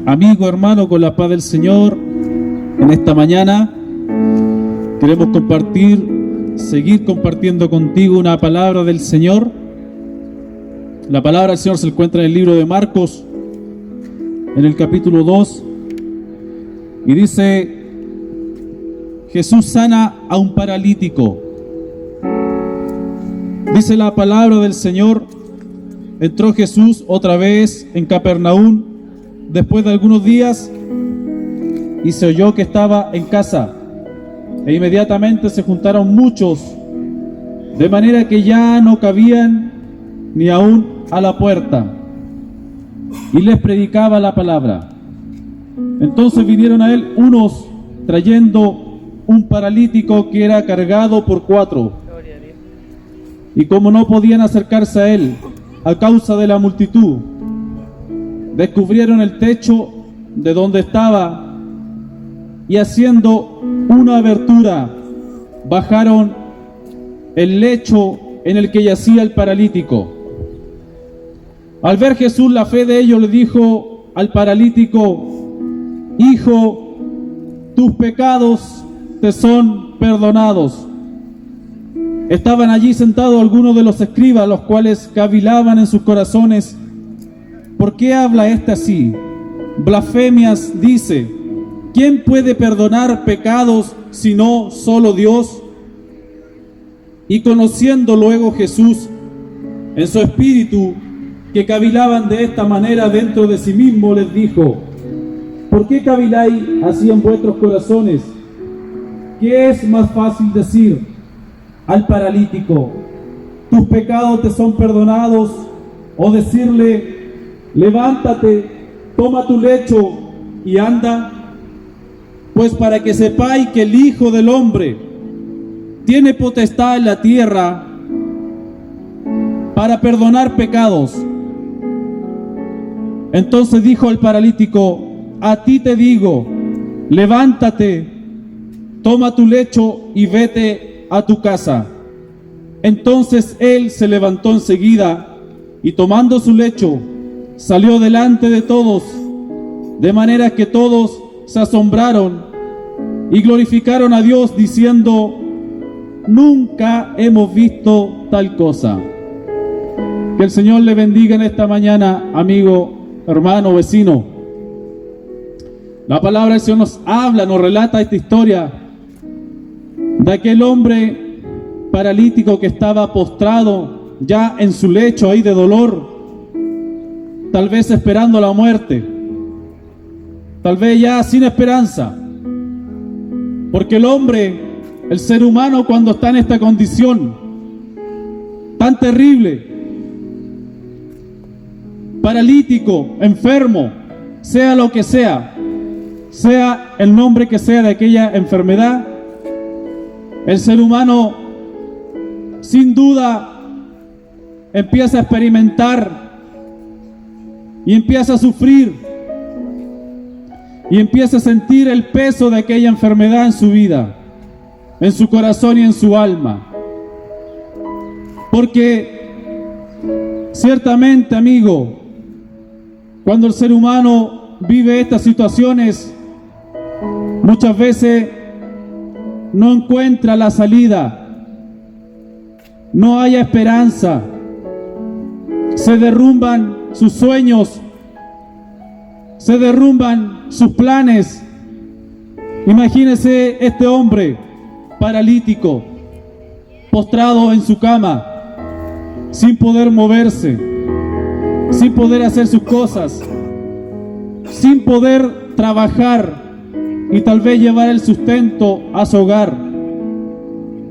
Amigo, hermano, con la paz del Señor, en esta mañana queremos seguir compartiendo contigo una palabra del Señor. La palabra del Señor se encuentra en el libro de Marcos, en el capítulo 2, y dice: Jesús sana a un paralítico. Dice la palabra del Señor: entró Jesús otra vez en Capernaum después de algunos días, y se oyó que estaba en casa, e inmediatamente se juntaron muchos, de manera que ya no cabían ni aún a la puerta, y les predicaba la palabra. Entonces vinieron a él unos trayendo un paralítico que era cargado por 4, y como no podían acercarse a él a causa de la multitud, descubrieron el techo de donde estaba, y haciendo una abertura bajaron el lecho en el que yacía el paralítico. Al ver Jesús la fe de ellos, le dijo al paralítico: hijo, tus pecados te son perdonados. Estaban allí sentados algunos de los escribas, los cuales cavilaban en sus corazones: ¿por qué habla éste así? Blasfemias dice. ¿Quién puede perdonar pecados sino solo Dios? Y conociendo luego Jesús en su espíritu que cavilaban de esta manera dentro de sí mismo, les dijo: ¿por qué caviláis así en vuestros corazones? ¿Qué es más fácil decir al paralítico: tus pecados te son perdonados? O decirle: levántate, toma tu lecho y anda. Pues para que sepáis que el Hijo del Hombre tiene potestad en la tierra para perdonar pecados. Entonces dijo el paralítico: a ti te digo, levántate, toma tu lecho y vete a tu casa. Entonces él se levantó enseguida y, tomando su lecho, salió delante de todos, de manera que todos se asombraron y glorificaron a Dios, diciendo: nunca hemos visto tal cosa. Que el Señor le bendiga en esta mañana, amigo, hermano, vecino. La palabra del Señor nos habla, nos relata esta historia de aquel hombre paralítico que estaba postrado ya en su lecho ahí de dolor, tal vez esperando la muerte, tal vez ya sin esperanza. Porque el hombre, el ser humano, cuando está en esta condición tan terrible, paralítico, enfermo, sea lo que sea el nombre que sea de aquella enfermedad, el ser humano sin duda empieza a experimentar y empieza a sufrir y empieza a sentir el peso de aquella enfermedad en su vida, en su corazón y en su alma. Porque ciertamente, amigo, cuando el ser humano vive estas situaciones, muchas veces no encuentra la salida, no hay esperanza, se derrumban sus sueños, se derrumban sus planes. Imagínese este hombre paralítico, postrado en su cama, sin poder moverse, sin poder hacer sus cosas, sin poder trabajar y tal vez llevar el sustento a su hogar.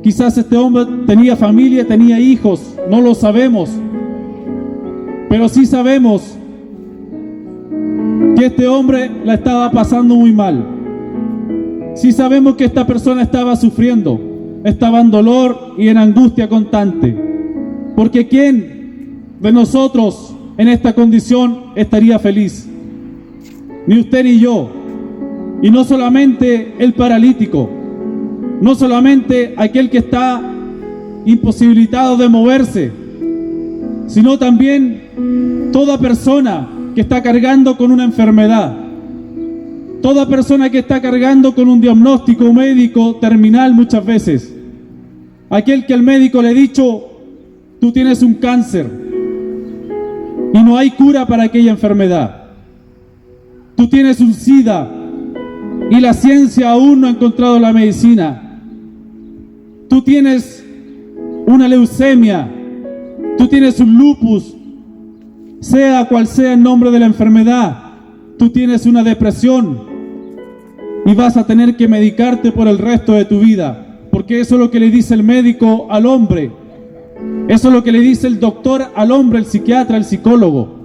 Quizás este hombre tenía familia, tenía hijos, no lo sabemos, pero sí sabemos que este hombre la estaba pasando muy mal. Sí sabemos que esta persona estaba sufriendo, estaba en dolor y en angustia constante. Porque ¿quién de nosotros en esta condición estaría feliz? Ni usted ni yo. Y no solamente el paralítico, no solamente aquel que está imposibilitado de moverse, sino también toda persona que está cargando con una enfermedad. Toda persona que está cargando con un diagnóstico médico terminal muchas veces. Aquel que el médico le ha dicho, tú tienes un cáncer y no hay cura para aquella enfermedad. Tú tienes un SIDA y la ciencia aún no ha encontrado la medicina. Tú tienes una leucemia, tú tienes un lupus, sea cual sea el nombre de la enfermedad, tú tienes una depresión y vas a tener que medicarte por el resto de tu vida, porque eso es lo que le dice el médico al hombre, eso es lo que le dice el doctor al hombre, el psiquiatra, el psicólogo.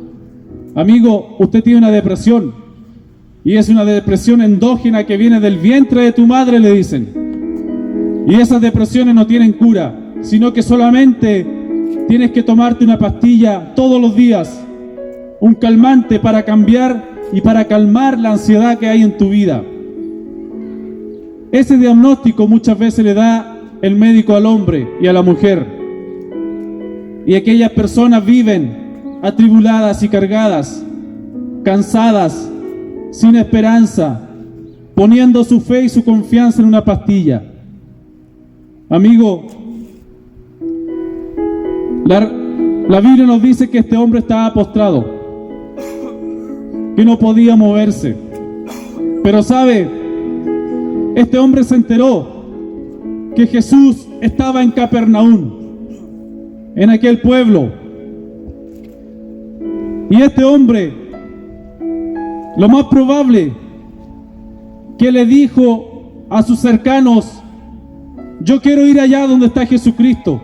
Amigo, usted tiene una depresión y es una depresión endógena que viene del vientre de tu madre, le dicen. Y esas depresiones no tienen cura, sino que solamente tienes que tomarte una pastilla todos los días, un calmante para cambiar y para calmar la ansiedad que hay en tu vida. Ese diagnóstico muchas veces le da el médico al hombre y a la mujer. Y aquellas personas viven atribuladas y cargadas, cansadas, sin esperanza, poniendo su fe y su confianza en una pastilla. Amigo, la Biblia nos dice que este hombre estaba postrado, que no podía moverse. Pero sabe, este hombre se enteró que Jesús estaba en Capernaum, en aquel pueblo. Y este hombre, lo más probable, que le dijo a sus cercanos, yo quiero ir allá donde está Jesucristo.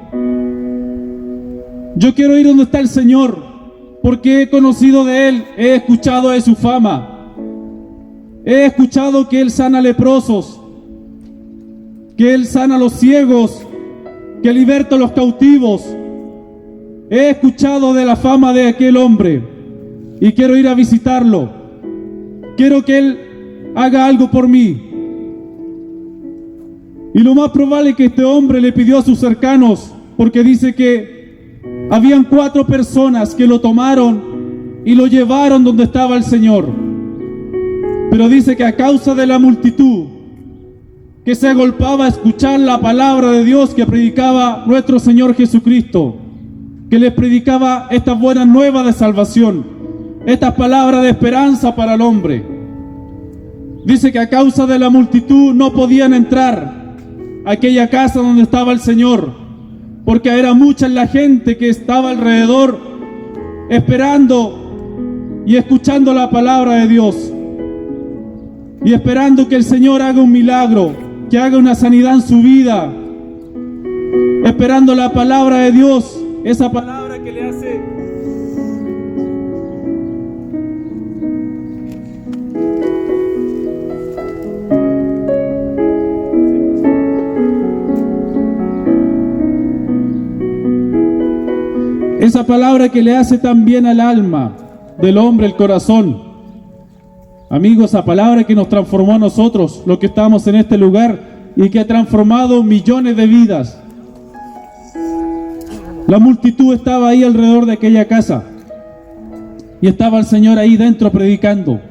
Yo quiero ir donde está el Señor, porque he conocido de Él, he escuchado de su fama. He escuchado que Él sana leprosos, que Él sana a los ciegos, que liberta a los cautivos. He escuchado de la fama de aquel hombre y quiero ir a visitarlo. Quiero que Él haga algo por mí. Y lo más probable es que este hombre le pidió a sus cercanos, porque dice que habían 4 personas que lo tomaron y lo llevaron donde estaba el Señor. Pero dice que a causa de la multitud que se agolpaba a escuchar la palabra de Dios que predicaba nuestro Señor Jesucristo, que les predicaba estas buenas nuevas de salvación, estas palabras de esperanza para el hombre. Dice que a causa de la multitud no podían entrar a aquella casa donde estaba el Señor, porque era mucha la gente que estaba alrededor esperando y escuchando la palabra de Dios y esperando que el Señor haga un milagro, que haga una sanidad en su vida, esperando la palabra de Dios, esa palabra que le hace esa palabra que le hace tan bien al alma del hombre, el corazón. Amigos, esa palabra que nos transformó a nosotros, los que estamos en este lugar, y que ha transformado millones de vidas. La multitud estaba ahí alrededor de aquella casa y estaba el Señor ahí dentro predicando.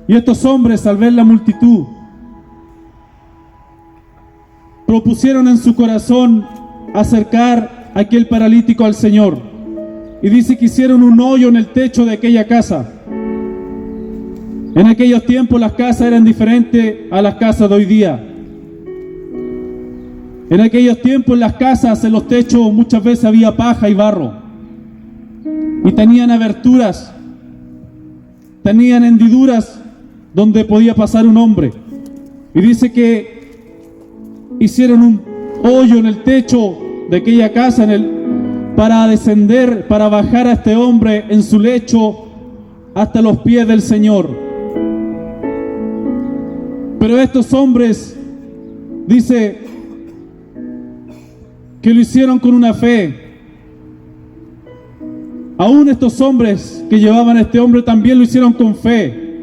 Y estos hombres, al ver la multitud, propusieron en su corazón acercar a aquel paralítico al Señor. Y dice que hicieron un hoyo en el techo de aquella casa. En aquellos tiempos las casas eran diferentes a las casas de hoy día. En aquellos tiempos en las casas, en los techos, muchas veces había paja y barro. Y tenían aberturas, tenían hendiduras donde podía pasar un hombre. Y dice que hicieron un hoyo en el techo de aquella casa para descender, para bajar a este hombre en su lecho hasta los pies del Señor. Pero estos hombres, dice, que lo hicieron con una fe. Aún estos hombres que llevaban a este hombre también lo hicieron con fe,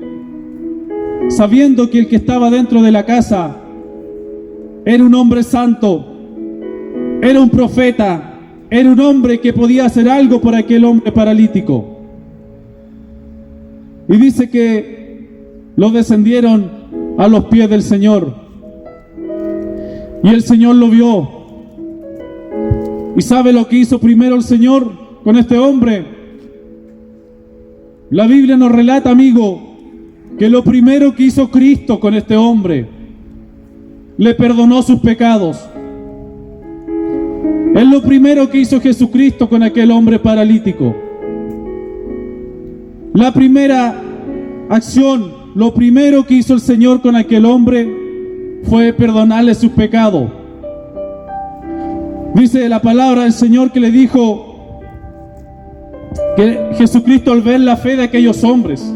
sabiendo que el que estaba dentro de la casa era un hombre santo, era un profeta, era un hombre que podía hacer algo por aquel hombre paralítico. Y dice que lo descendieron a los pies del Señor. Y el Señor lo vio. ¿Y sabe lo que hizo primero el Señor con este hombre? La Biblia nos relata, amigo, que lo primero que hizo Cristo con este hombre, le perdonó sus pecados. Es lo primero que hizo Jesucristo con aquel hombre paralítico. La primera acción, lo primero que hizo el Señor con aquel hombre fue perdonarle sus pecados. Dice la palabra del Señor que le dijo que Jesucristo, al ver la fe de aquellos hombres,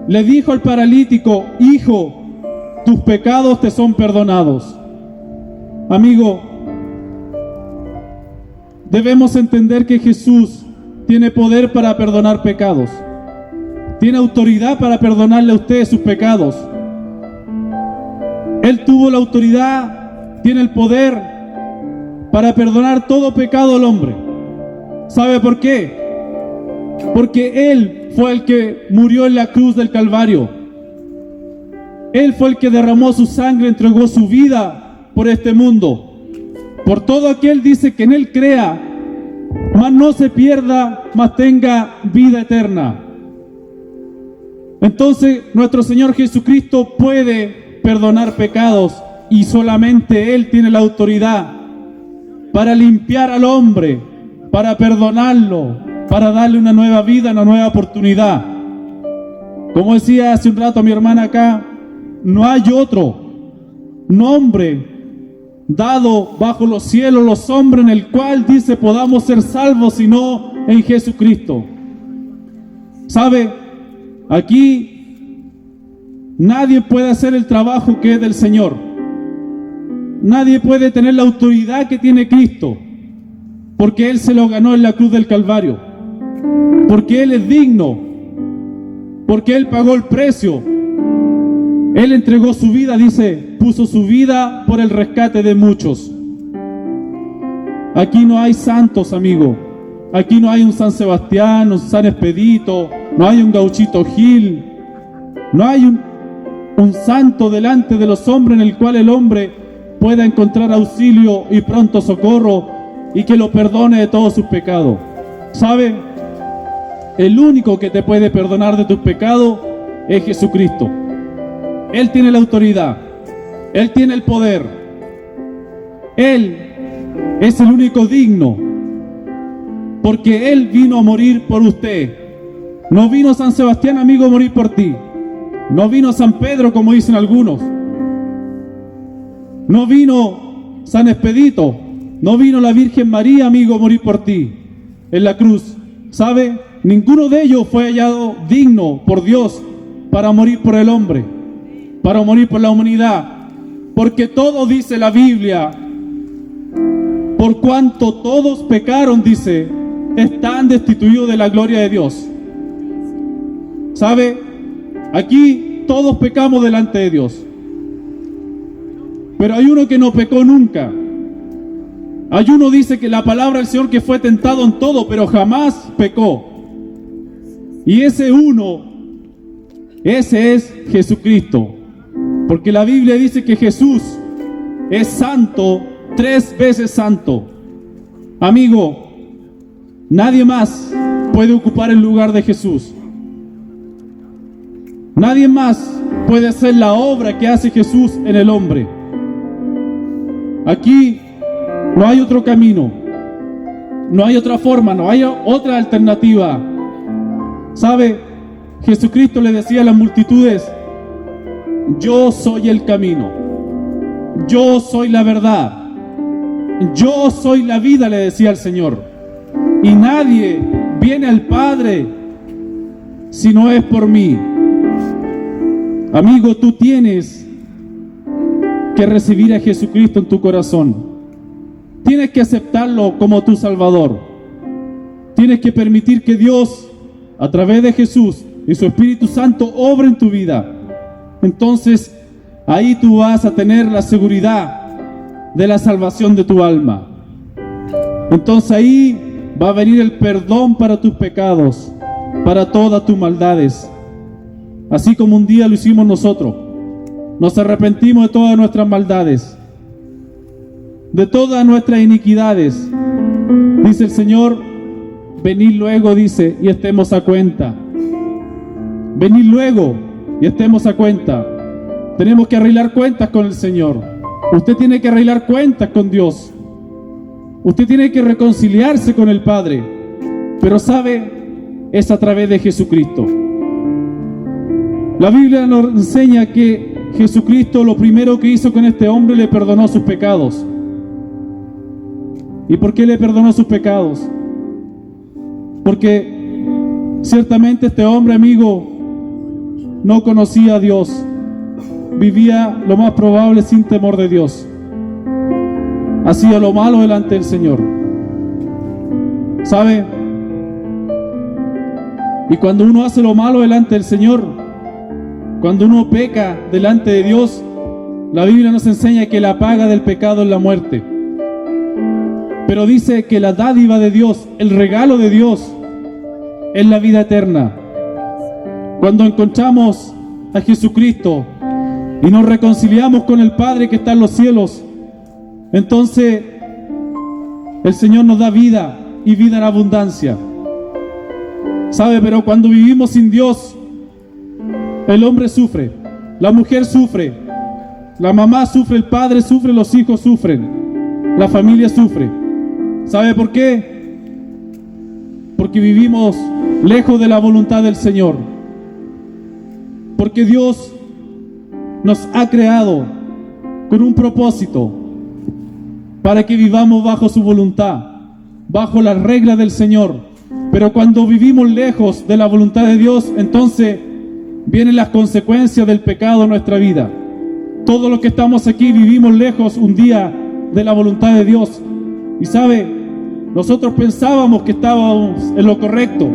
le dijo al paralítico: hijo, tus pecados te son perdonados. Amigo, debemos entender que Jesús tiene poder para perdonar pecados. Tiene autoridad para perdonarle a usted sus pecados. Él tuvo la autoridad, tiene el poder para perdonar todo pecado al hombre. ¿Sabe por qué? Porque Él fue el que murió en la cruz del Calvario. Él fue el que derramó su sangre, entregó su vida por este mundo. Por todo aquel, dice, que en Él crea, mas no se pierda, mas tenga vida eterna. Entonces, nuestro Señor Jesucristo puede perdonar pecados, y solamente Él tiene la autoridad para limpiar al hombre, para perdonarlo, para darle una nueva vida, una nueva oportunidad. Como decía hace un rato mi hermana acá, no hay otro nombre dado bajo los cielos, los hombres, en el cual, dice, podamos ser salvos, sino en Jesucristo. ¿Sabe? Aquí nadie puede hacer el trabajo que es del Señor. Nadie puede tener la autoridad que tiene Cristo, porque Él se lo ganó en la cruz del Calvario, porque Él es digno, porque Él pagó el precio. Él entregó su vida, dice, puso su vida por el rescate de muchos. Aquí no hay santos, amigo. Aquí no hay un San Sebastián, un San Expedito, no hay un Gauchito Gil, no hay un santo delante de los hombres en el cual el hombre pueda encontrar auxilio y pronto socorro, y que lo perdone de todos sus pecados. ¿Sabe? El único que te puede perdonar de tus pecados es Jesucristo. Él tiene la autoridad, Él tiene el poder, Él es el único digno, porque Él vino a morir por usted. No vino San Sebastián, amigo, a morir por ti. No vino San Pedro, como dicen algunos. No vino San Expedito. No vino la Virgen María, amigo, a morir por ti en la cruz. ¿Sabe? Ninguno de ellos fue hallado digno por Dios para morir por el hombre, para morir por la humanidad. Porque todo, dice la Biblia, por cuanto todos pecaron, dice, están destituidos de la gloria de Dios. ¿Sabe? Aquí todos pecamos delante de Dios. Pero hay uno que no pecó nunca. Hay uno, dice, que la palabra del Señor, que fue tentado en todo, pero jamás pecó. Y ese uno, ese es Jesucristo. Porque la Biblia dice que Jesús es santo, 3 veces santo. Amigo, nadie más puede ocupar el lugar de Jesús. Nadie más puede hacer la obra que hace Jesús en el hombre. Aquí no hay otro camino, no hay otra forma, no hay otra alternativa. ¿Sabe? Jesucristo le decía a las multitudes: yo soy el camino, yo soy la verdad, yo soy la vida, le decía al Señor. Y nadie viene al Padre si no es por mí. Amigo, tú tienes que recibir a Jesucristo en tu corazón. Tienes que aceptarlo como tu Salvador. Tienes que permitir que Dios, a través de Jesús y su Espíritu Santo, obre en tu vida. Entonces, ahí tú vas a tener la seguridad de la salvación de tu alma. Entonces ahí va a venir el perdón para tus pecados. para todas tus maldades, así como un día lo hicimos nosotros. Nos arrepentimos de todas nuestras maldades, de todas nuestras iniquidades. Dice el Señor, venid luego, dice, y estemos a cuenta. Venid luego y estemos a cuenta. Tenemos que arreglar cuentas con el Señor. Usted tiene que arreglar cuentas con Dios. Usted tiene que reconciliarse con el Padre. Pero ¿sabe? Es a través de Jesucristo. La Biblia nos enseña que Jesucristo lo primero que hizo con este hombre, le perdonó sus pecados. ¿Y por qué le perdonó sus pecados? Porque ciertamente este hombre, amigo, no conocía a Dios. Vivía lo más probable sin temor de Dios. Hacía lo malo delante del Señor. ¿Sabe? Y cuando uno hace lo malo delante del Señor, cuando uno peca delante de Dios, la Biblia nos enseña que la paga del pecado es la muerte. Pero dice que la dádiva de Dios, el regalo de Dios, es la vida eterna. Cuando encontramos a Jesucristo y nos reconciliamos con el Padre que está en los cielos, entonces el Señor nos da vida y vida en abundancia. ¿Sabe? Pero cuando vivimos sin Dios, el hombre sufre, la mujer sufre, la mamá sufre, el padre sufre, los hijos sufren, la familia sufre. ¿Sabe por qué? Porque vivimos lejos de la voluntad del Señor. Porque Dios nos ha creado con un propósito para que vivamos bajo su voluntad, bajo las reglas del Señor. Pero cuando vivimos lejos de la voluntad de Dios, entonces vienen las consecuencias del pecado en nuestra vida. Todos los que estamos aquí vivimos lejos un día de la voluntad de Dios. Y sabe, nosotros pensábamos que estábamos en lo correcto,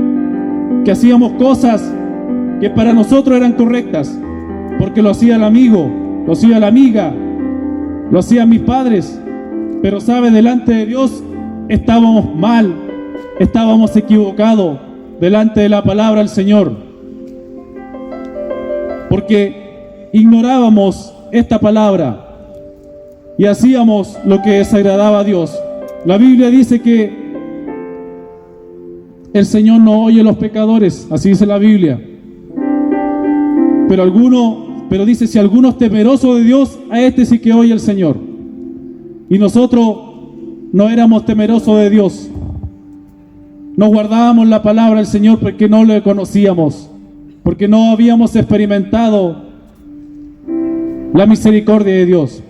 que hacíamos cosas que para nosotros eran correctas, porque lo hacía el amigo, lo hacía la amiga, lo hacían mis padres. Pero sabe, delante de Dios estábamos mal, estábamos equivocados delante de la palabra del Señor, porque ignorábamos esta palabra y hacíamos lo que desagradaba a Dios. La Biblia dice que el Señor no oye a los pecadores, así dice la Biblia. Pero dice, si alguno es temeroso de Dios, a este sí que oye el Señor. Y nosotros no éramos temerosos de Dios. No guardábamos la palabra del Señor porque no le conocíamos, porque no habíamos experimentado la misericordia de Dios.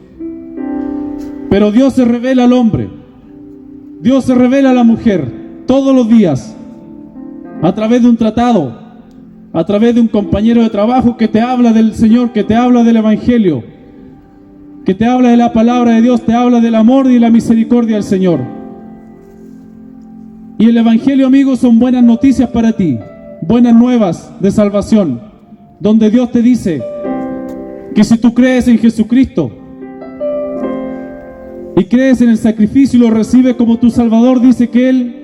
Pero Dios se revela al hombre, Dios se revela a la mujer todos los días, a través de un tratado, a través de un compañero de trabajo que te habla del Señor, que te habla del Evangelio, que te habla de la palabra de Dios, te habla del amor y la misericordia del Señor. Y el Evangelio, amigos, son buenas noticias para ti, buenas nuevas de salvación, donde Dios te dice que si tú crees en Jesucristo y crees en el sacrificio y lo recibes como tu Salvador, dice que Él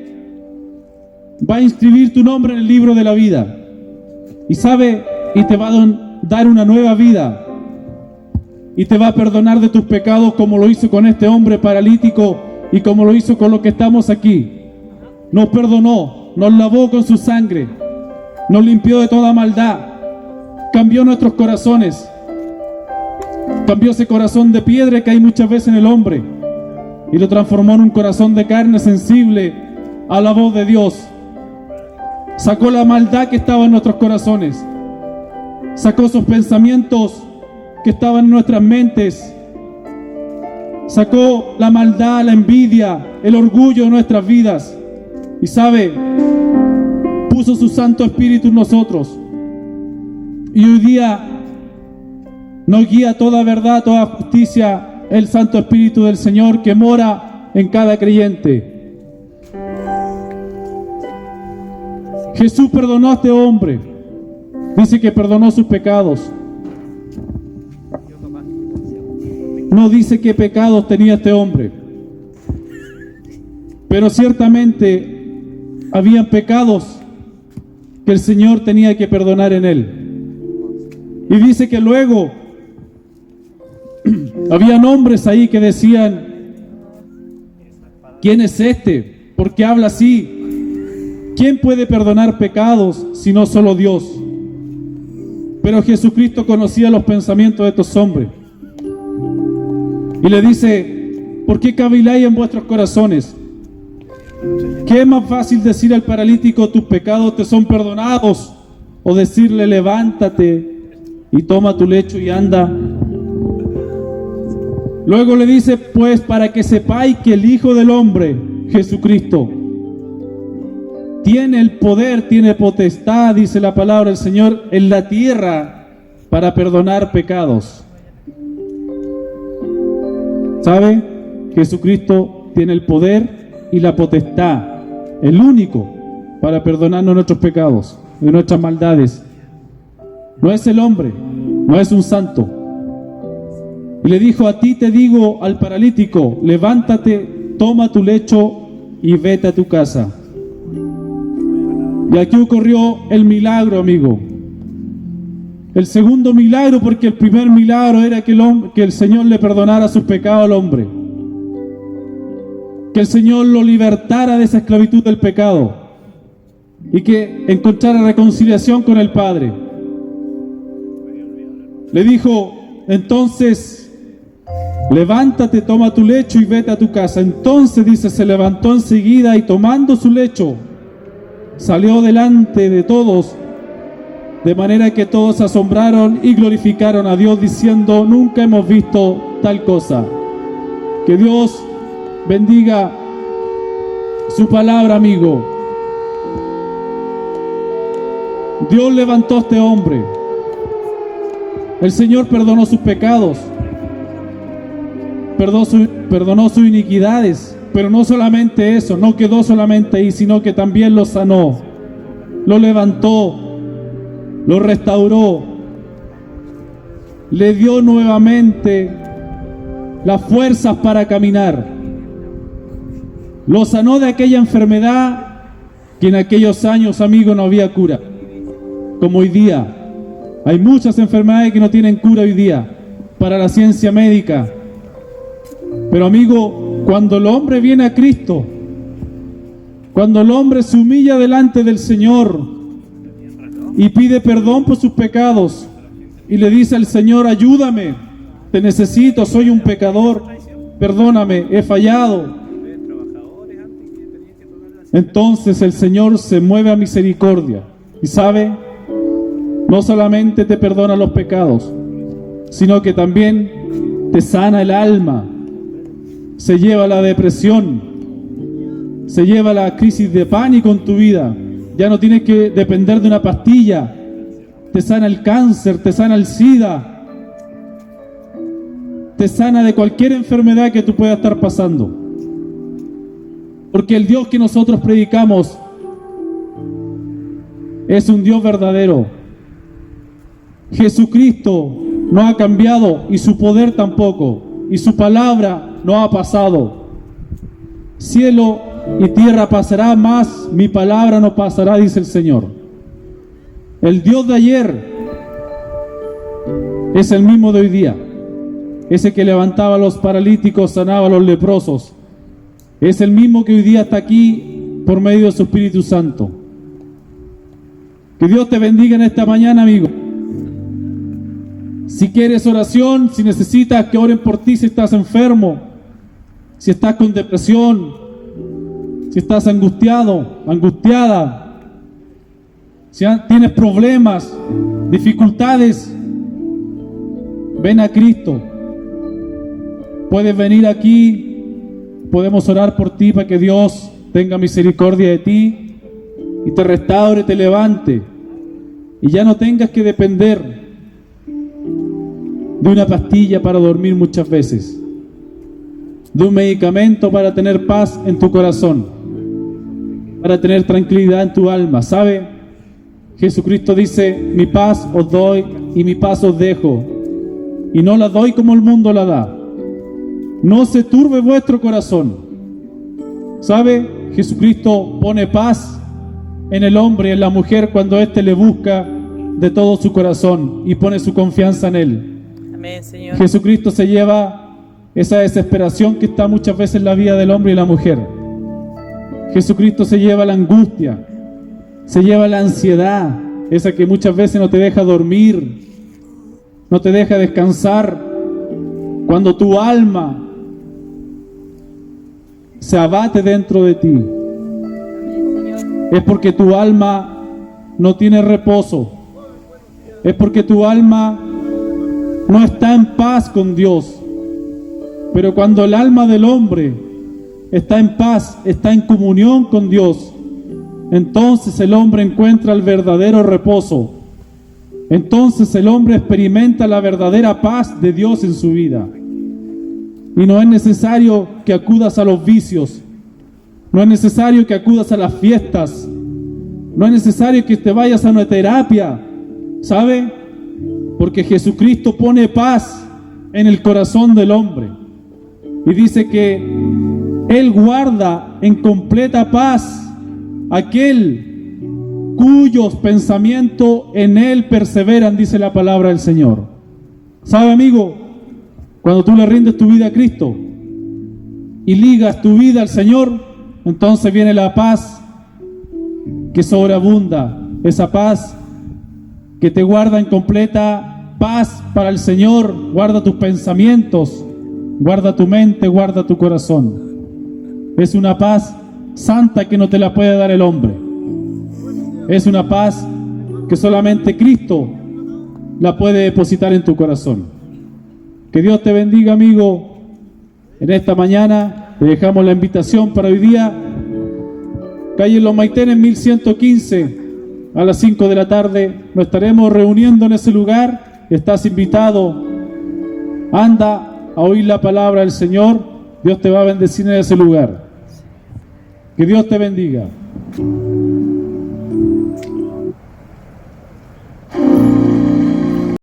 va a inscribir tu nombre en el libro de la vida. Y sabe, y te va a dar una nueva vida. Y te va a perdonar de tus pecados como lo hizo con este hombre paralítico y como lo hizo con los que estamos aquí. Nos perdonó, nos lavó con su sangre, nos limpió de toda maldad, cambió nuestros corazones, cambió ese corazón de piedra que hay muchas veces en el hombre y lo transformó en un corazón de carne sensible a la voz de Dios. Sacó la maldad que estaba en nuestros corazones, sacó esos pensamientos que estaban en nuestras mentes, sacó la maldad, la envidia, el orgullo de nuestras vidas. Y sabe, puso su Santo Espíritu en nosotros. Y hoy día nos guía toda verdad, toda justicia, el Santo Espíritu del Señor que mora en cada creyente. Jesús perdonó a este hombre. Dice que perdonó sus pecados. No dice qué pecados tenía este hombre. Pero ciertamente habían pecados que el Señor tenía que perdonar en él. Y dice que luego habían hombres ahí que decían: ¿quién es este? ¿Por qué habla así? ¿Quién puede perdonar pecados si no solo Dios? Pero Jesucristo conocía los pensamientos de estos hombres. Y le dice: ¿por qué caviláis en vuestros corazones? ¿Qué es más fácil decir al paralítico: tus pecados te son perdonados? O decirle: levántate y toma tu lecho y anda. Luego le dice: pues para que sepáis que el Hijo del Hombre, Jesucristo, tiene el poder, tiene potestad, dice la palabra del Señor, en la tierra para perdonar pecados. ¿Sabe? Jesucristo tiene el poder y la potestad, el único, para perdonarnos nuestros pecados y nuestras maldades. No es el hombre, no es un santo. Y le dijo: a ti te digo, al paralítico, levántate, toma tu lecho y vete a tu casa. Y aquí ocurrió el milagro, amigo. El segundo milagro, porque el primer milagro era que el Señor le perdonara sus pecados al hombre. Que el Señor lo libertara de esa esclavitud del pecado y que encontrara reconciliación con el Padre. Le dijo entonces: levántate, toma tu lecho y vete a tu casa. Entonces, dice, se levantó enseguida y tomando su lecho salió delante de todos, de manera que todos se asombraron y glorificaron a Dios, diciendo: nunca hemos visto tal cosa. Que Dios bendiga su palabra, amigo. Dios levantó a este hombre. El Señor perdonó sus pecados, perdonó sus iniquidades, pero no solamente eso, no quedó solamente ahí, sino que también lo sanó, lo levantó, lo restauró, le dio nuevamente las fuerzas para caminar. Lo sanó de aquella enfermedad que en aquellos años, amigo, no había cura. Como hoy día, hay muchas enfermedades que no tienen cura hoy día para la ciencia médica. Pero, amigo, cuando el hombre viene a Cristo, cuando el hombre se humilla delante del Señor y pide perdón por sus pecados y le dice al Señor: ayúdame, te necesito, soy un pecador, perdóname, he fallado. Entonces el Señor se mueve a misericordia y, ¿sabe? No solamente te perdona los pecados, sino que también te sana el alma, se lleva la depresión, se lleva la crisis de pánico en tu vida. Ya no tienes que depender de una pastilla, te sana el cáncer, te sana el SIDA, te sana de cualquier enfermedad que tú puedas estar pasando. Porque el Dios que nosotros predicamos es un Dios verdadero. Jesucristo no ha cambiado y su poder tampoco, y su palabra no ha pasado. Cielo y tierra pasará, mas mi palabra no pasará, dice el Señor. El Dios de ayer es el mismo de hoy día. Ese que levantaba a los paralíticos, sanaba a los leprosos, es el mismo que hoy día está aquí por medio de su Espíritu Santo. Que Dios te bendiga en esta mañana, amigo. Si quieres oración, si necesitas que oren por ti, si estás enfermo, si estás con depresión, si estás angustiado, angustiada, si tienes problemas, dificultades, ven a Cristo. Puedes venir aquí, podemos orar por ti para que Dios tenga misericordia de ti y te restaure, te levante, y ya no tengas que depender de una pastilla para dormir muchas veces, de un medicamento para tener paz en tu corazón, para tener tranquilidad en tu alma. ¿Sabe? Jesucristo dice: mi paz os doy y mi paz os dejo, y no la doy como el mundo la da. No se turbe vuestro corazón. ¿Sabe? Jesucristo pone paz en el hombre y en la mujer cuando éste le busca de todo su corazón y pone su confianza en él. Amén, Señor. Jesucristo se lleva esa desesperación que está muchas veces en la vida del hombre y la mujer. Jesucristo se lleva la angustia, se lleva la ansiedad, esa que muchas veces no te deja dormir, no te deja descansar. Cuando tu alma se abate dentro de ti, es porque tu alma no tiene reposo, es porque tu alma no está en paz con Dios. Pero cuando el alma del hombre está en paz, está en comunión con Dios, entonces el hombre encuentra el verdadero reposo. Entonces el hombre experimenta la verdadera paz de Dios en su vida. Y no es necesario que acudas a los vicios, no es necesario que acudas a las fiestas, no es necesario que te vayas a una terapia, ¿sabe? Porque Jesucristo pone paz en el corazón del hombre. Y dice que Él guarda en completa paz aquel cuyos pensamientos en Él perseveran, dice la palabra del Señor. ¿Sabe, amigo? Cuando tú le rindes tu vida a Cristo y ligas tu vida al Señor, entonces viene la paz que sobreabunda, esa paz que te guarda en completa paz para el Señor, guarda tus pensamientos, guarda tu mente, guarda tu corazón. Es una paz santa que no te la puede dar el hombre. Es una paz que solamente Cristo la puede depositar en tu corazón. Que Dios te bendiga, amigo. En esta mañana te dejamos la invitación para hoy día. Calle Los Maitenes 1115 a las 5 de la tarde. Nos estaremos reuniendo en ese lugar. Estás invitado. Anda a oír la palabra del Señor. Dios te va a bendecir en ese lugar. Que Dios te bendiga.